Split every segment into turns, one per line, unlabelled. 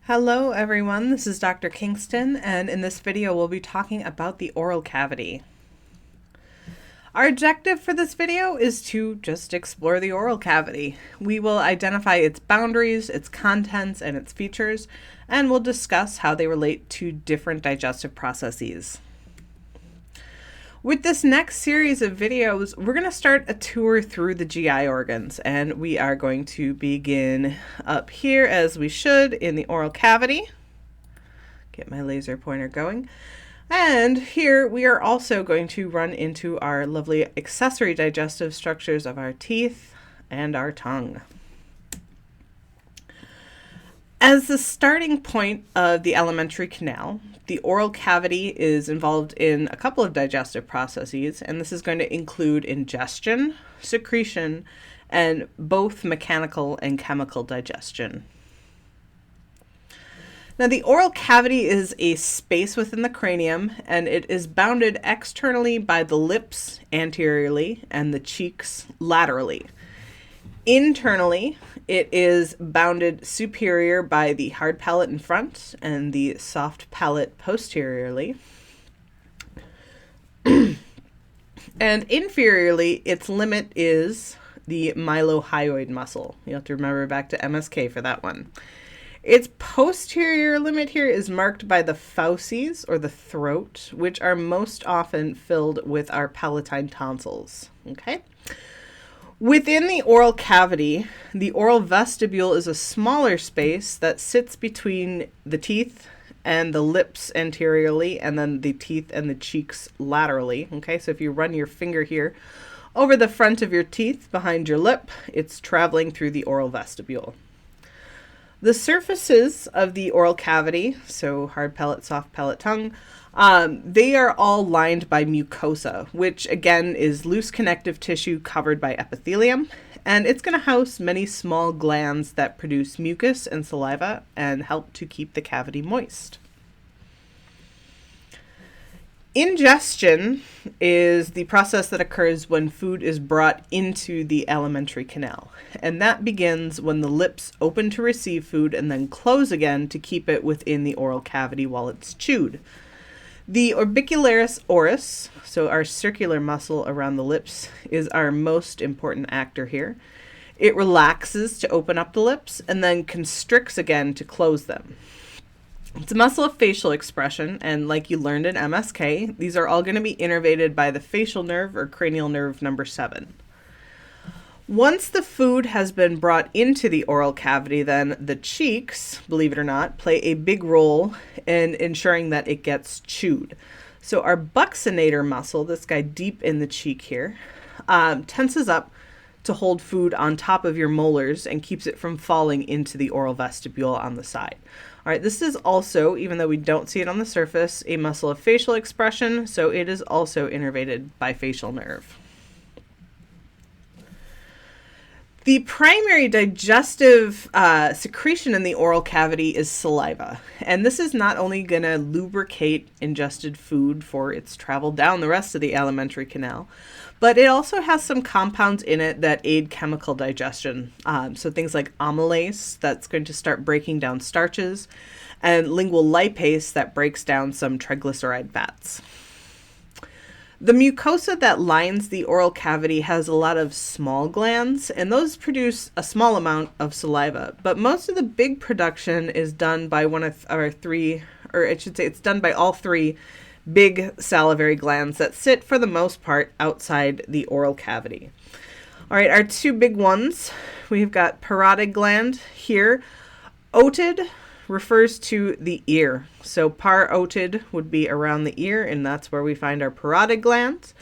Hello everyone, this is Dr. Kingston, and in this video we'll be talking about the oral cavity. Our objective for this video is to just explore the oral cavity. We will identify its boundaries, its contents, and its features, and we'll discuss how they relate to different digestive processes. With this next series of videos, we're going to start a tour through the GI organs, and we are going to begin up here as we should in the oral cavity. Get my laser pointer going. And here we are also going to run into our lovely accessory digestive structures of our teeth and our tongue. As the starting point of the alimentary canal, the oral cavity is involved in a couple of digestive processes, and this is going to include ingestion, secretion, and both mechanical and chemical digestion. Now, the oral cavity is a space within the cranium, and it is bounded externally by the lips anteriorly and the cheeks laterally. Internally, it is bounded superior by the hard palate in front and the soft palate posteriorly. And inferiorly, its limit is the mylohyoid muscle. You have to remember back to MSK for that one. Its posterior limit here is marked by the fauces, or the throat, which are most often filled with our palatine tonsils. Okay? Within the oral cavity, the oral vestibule is a smaller space that sits between the teeth and the lips anteriorly, and then the teeth and the cheeks laterally. Okay, so if you run your finger here over the front of your teeth behind your lip, it's traveling through the oral vestibule. The surfaces of the oral cavity, so hard palate, soft palate, tongue, they are all lined by mucosa, which again is loose connective tissue covered by epithelium, and it's going to house many small glands that produce mucus and saliva and help to keep the cavity moist. Ingestion is the process that occurs when food is brought into the alimentary canal, and that begins when the lips open to receive food and then close again to keep it within the oral cavity while it's chewed. The orbicularis oris, so our circular muscle around the lips, is our most important actor here. It relaxes to open up the lips and then constricts again to close them. It's a muscle of facial expression, and like you learned in MSK, these are all going to be innervated by the facial nerve or cranial nerve number 7. Once the food has been brought into the oral cavity, then the cheeks, believe it or not, play a big role in ensuring that it gets chewed. So our buccinator muscle, this guy deep in the cheek here, tenses up to hold food on top of your molars and keeps it from falling into the oral vestibule on the side. All right, this is also, even though we don't see it on the surface, a muscle of facial expression, so it is also innervated by facial nerve. The primary digestive secretion in the oral cavity is saliva, and this is not only going to lubricate ingested food for its travel down the rest of the alimentary canal, but it also has some compounds in it that aid chemical digestion. So things like amylase, that's going to start breaking down starches, and lingual lipase, that breaks down some triglyceride fats. The mucosa that lines the oral cavity has a lot of small glands, and those produce a small amount of saliva. But most of the big production is done by one of our three, or I should say it's done by all three big salivary glands that sit for the most part outside the oral cavity. All right, our two big ones, we've got parotid gland here. Otid refers to the ear. So parotid would be around the ear, and that's where we find our parotid glands.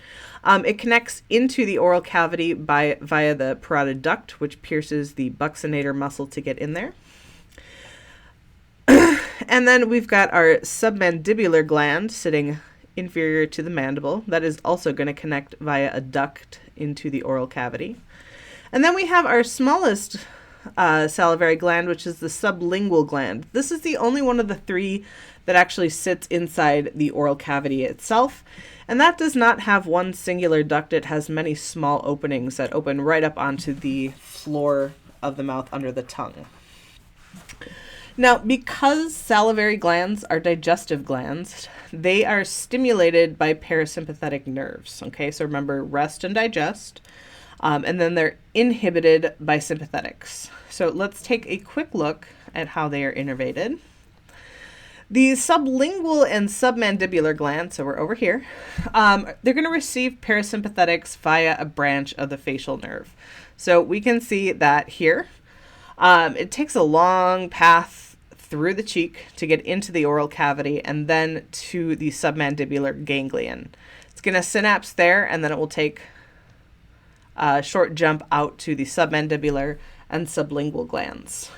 It connects into the oral cavity via the parotid duct, which pierces the buccinator muscle to get in there. And then we've got our submandibular gland sitting inferior to the mandible. That is also going to connect via a duct into the oral cavity. And then we have our smallest salivary gland, which is the sublingual gland. This is the only one of the three that actually sits inside the oral cavity itself, and that does not have one singular duct. It has many small openings that open right up onto the floor of the mouth under the tongue. Now, because salivary glands are digestive glands, they are stimulated by parasympathetic nerves. Okay, so remember, rest and digest. And then they're inhibited by sympathetics. So let's take a quick look at how they are innervated. The sublingual and submandibular glands, so we're over here, they're going to receive parasympathetics via a branch of the facial nerve. So we can see that here. It takes a long path through the cheek to get into the oral cavity and then to the submandibular ganglion. It's going to synapse there, and then it will take a short jump out to the submandibular and sublingual glands.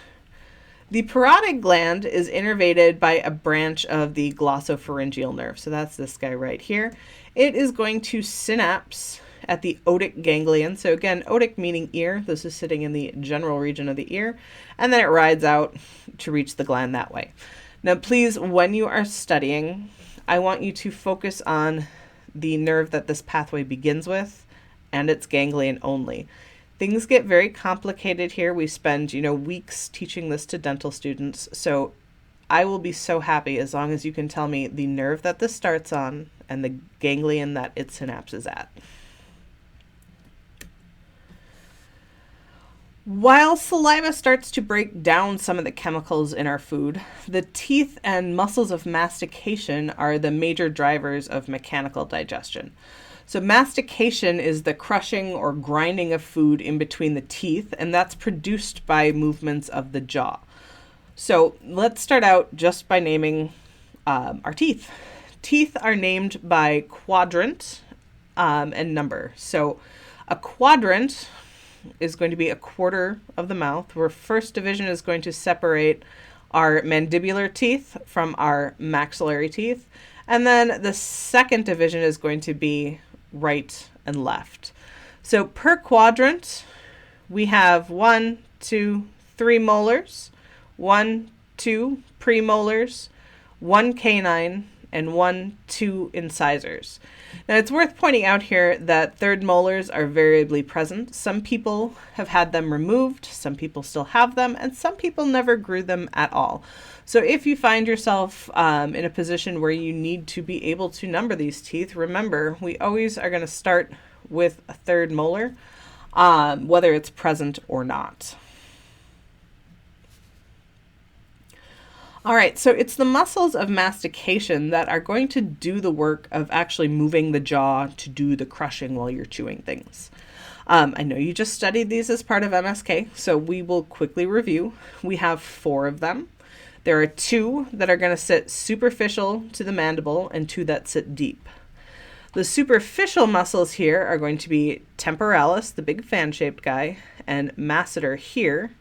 The parotid gland is innervated by a branch of the glossopharyngeal nerve. So that's this guy right here. It is going to synapse at the otic ganglion. So again, otic meaning ear. This is sitting in the general region of the ear. And then it rides out to reach the gland that way. Now, please, when you are studying, I want you to focus on the nerve that this pathway begins with and its ganglion only. Things get very complicated here. We spend, weeks teaching this to dental students. So I will be so happy as long as you can tell me the nerve that this starts on and the ganglion that it synapses at. While saliva starts to break down some of the chemicals in our food, the teeth and muscles of mastication are the major drivers of mechanical digestion. So mastication is the crushing or grinding of food in between the teeth, and that's produced by movements of the jaw. So let's start out just by naming our teeth. Teeth are named by quadrant and number. So a quadrant is going to be a quarter of the mouth, where first division is going to separate our mandibular teeth from our maxillary teeth. And then the second division is going to be right and left. So per quadrant, we have 1, 2, 3 molars, 1, 2 premolars, 1 canine, and 1, 2 incisors. Now, it's worth pointing out here that third molars are variably present. Some people have had them removed, some people still have them, and some people never grew them at all. So if you find yourself in a position where you need to be able to number these teeth, remember, we always are going to start with a third molar, whether it's present or not. All right, so it's the muscles of mastication that are going to do the work of actually moving the jaw to do the crushing while you're chewing things. I know you just studied these as part of MSK, so we will quickly review. We have 4 of them. There are 2 that are going to sit superficial to the mandible and 2 that sit deep. The superficial muscles here are going to be temporalis, the big fan-shaped guy, and masseter here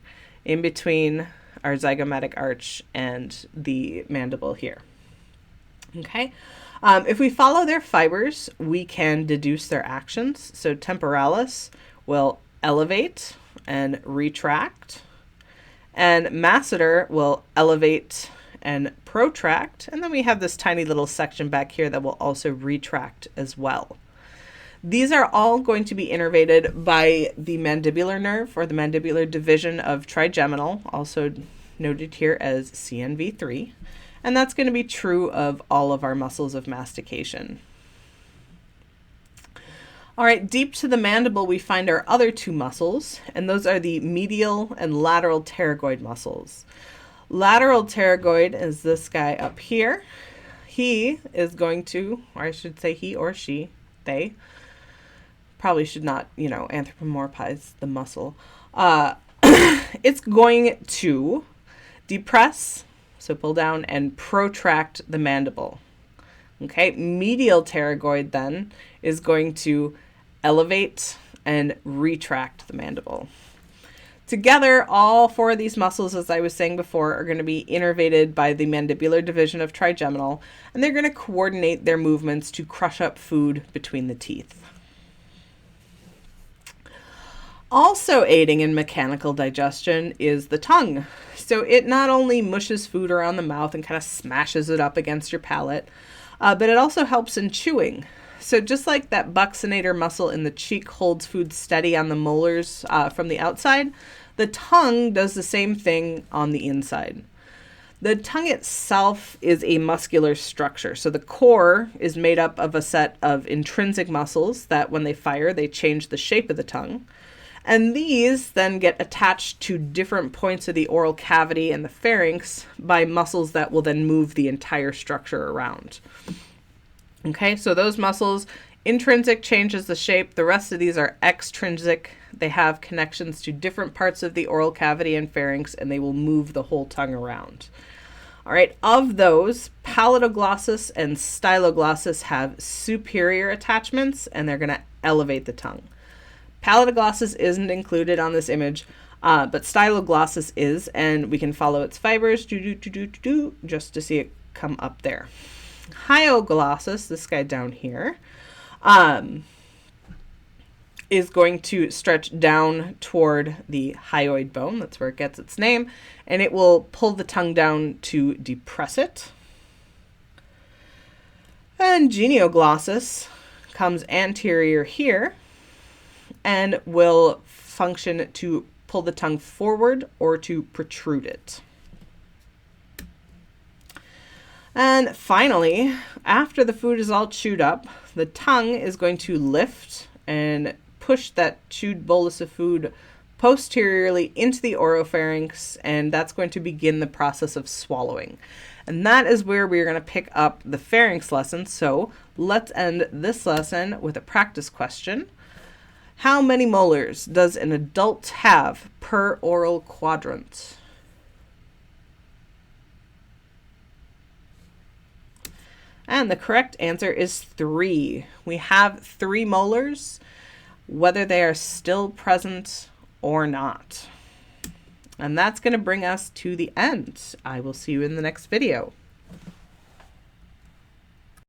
in between our zygomatic arch and the mandible here. Okay, if we follow their fibers, we can deduce their actions. So temporalis will elevate and retract, and masseter will elevate and protract, and then we have this tiny little section back here that will also retract as well. These are all going to be innervated by the mandibular nerve, or the mandibular division of trigeminal, also noted here as CNV3, and that's going to be true of all of our muscles of mastication. All right, deep to the mandible, we find our other 2 muscles, and those are the medial and lateral pterygoid muscles. Lateral pterygoid is this guy up here. He is going to, or I should say he or she, they, probably should not, anthropomorphize the muscle. It's going to depress, so pull down, and protract the mandible. Okay, medial pterygoid then is going to elevate and retract the mandible. Together, all 4 of these muscles, as I was saying before, are going to be innervated by the mandibular division of trigeminal, and they're going to coordinate their movements to crush up food between the teeth. Also aiding in mechanical digestion is the tongue. So it not only mushes food around the mouth and kind of smashes it up against your palate, but it also helps in chewing. So just like that buccinator muscle in the cheek holds food steady on the molars from the outside, the tongue does the same thing on the inside. The tongue itself is a muscular structure. So the core is made up of a set of intrinsic muscles that when they fire, they change the shape of the tongue. And these then get attached to different points of the oral cavity and the pharynx by muscles that will then move the entire structure around. Okay, so those muscles, intrinsic changes the shape. The rest of these are extrinsic. They have connections to different parts of the oral cavity and pharynx, and they will move the whole tongue around. All right, of those, paladoglossus and styloglossus have superior attachments, and they're going to elevate the tongue. Paladoglossus isn't included on this image, but styloglossus is, and we can follow its fibers just to see it come up there. Hyoglossus, this guy down here, is going to stretch down toward the hyoid bone. That's where it gets its name. And it will pull the tongue down to depress it. And genioglossus comes anterior here and will function to pull the tongue forward or to protrude it. And finally, after the food is all chewed up, the tongue is going to lift and push that chewed bolus of food posteriorly into the oropharynx, and that's going to begin the process of swallowing. And that is where we're going to pick up the pharynx lesson. So let's end this lesson with a practice question. How many molars does an adult have per oral quadrant? And the correct answer is 3. We have 3 molars, whether they are still present or not. And that's going to bring us to the end. I will see you in the next video.